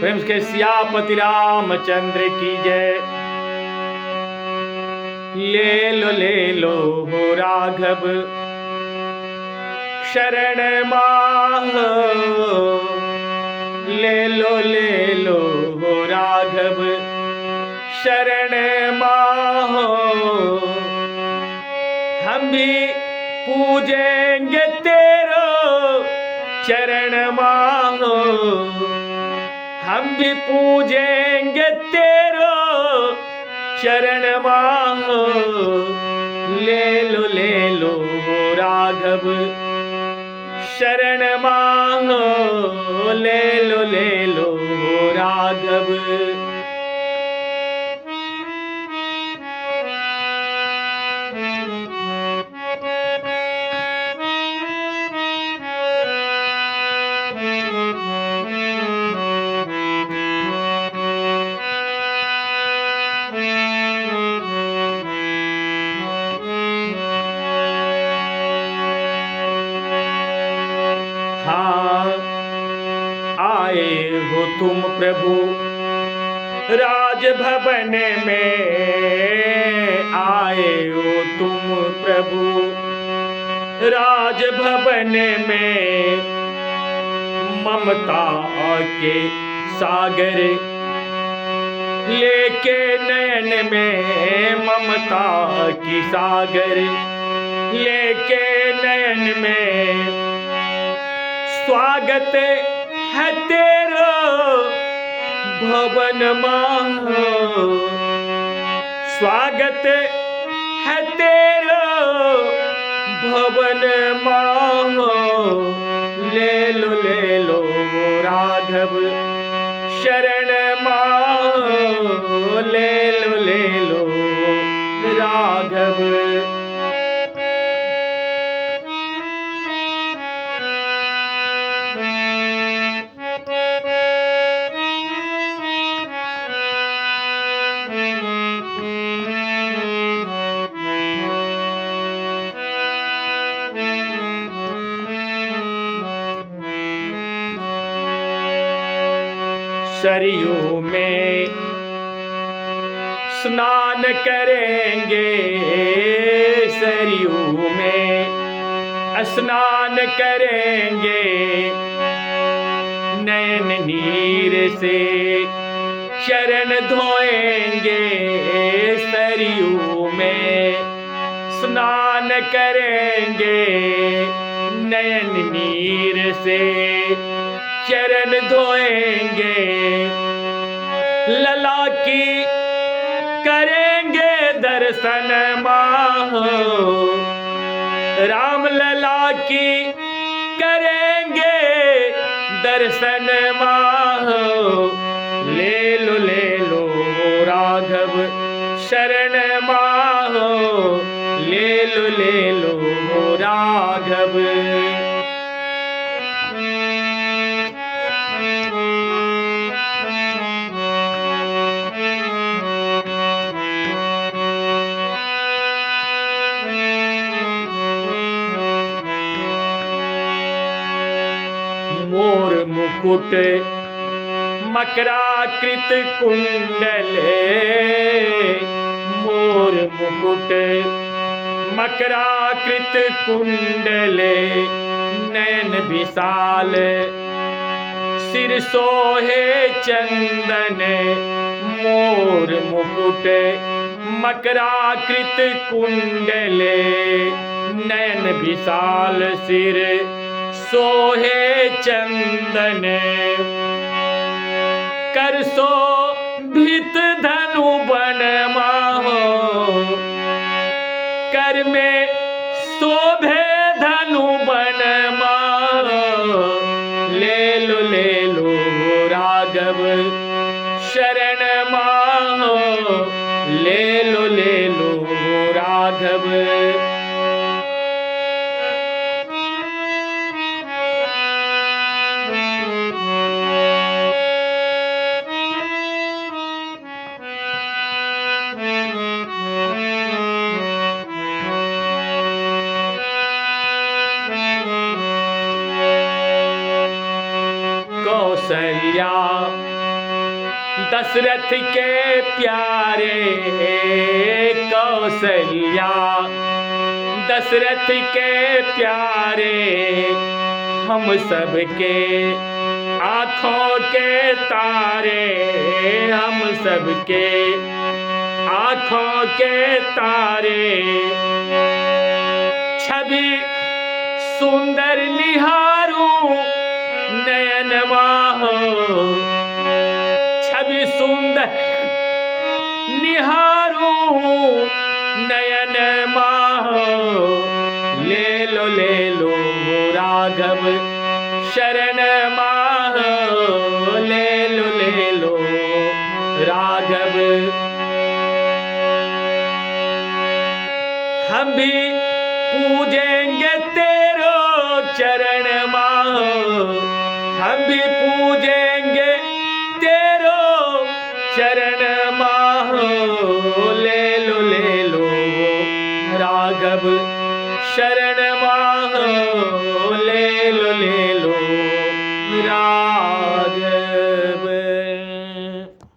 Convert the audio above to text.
प्रेम के सियापति रामचंद्र की जय। ले लो हो राघव शरण माह। ले लो हो राघव शरण माह। हम भी पूजेंगे तेरो चरण माह। हम भी पूजेंगे तेरो चरण माह। ले लो राघव शरण माह। ले लो राघव। हाँ आए हो तुम प्रभु राजभवन में। आए हो तुम प्रभु राजभवन में। ममता के सागर लेके नयन में। ममता की सागर लेके नयन में। स्वागत है तेरा भवन माह। स्वागत है तेरा भवन माह। ले लो राघव शरण माह। ले लो राघव। सरयू में स्नान करेंगे। सरयू में स्नान करेंगे। नयन नीर से चरण धोएंगे। सरयू में स्नान करेंगे। नयन नीर से चरण धोएंगे। लला की करेंगे दर्शन माह। राम लला की करेंगे दर्शन माह। ले लो राघव शरण माह। ले लो राघव। मोर मुकुट मकराकृत कुंडले। मोर मुकुट मकराकृत कुंडले। नयन विशाल सिर सोहे चंदन। मोर मुकुट मकराकृत कुंडले। नयन विशाल सिर सोहे चंदन। कर शोभित धनु बन माहो। कर में शोभे धनु बन माहो। ले लो राघव शरण माहो। ले लो राघव। कौशल्या दशरथ के प्यारे कौशल्या, दशरथ के प्यारे हम सबके आँखों के तारे, हम सबके आँखों के तारे। छवि सुंदर निहारूं नयन माहो, छवि सुंदर निहारूं नयन माहो। ले लो राघव शरण माहो, ले लो राघव। हम भी पूजेंगे तेरो चरण माहो, हम भी पूजेंगे तेरो चरण माहो। ले लो राघव शरण माहो, ले लो राघव।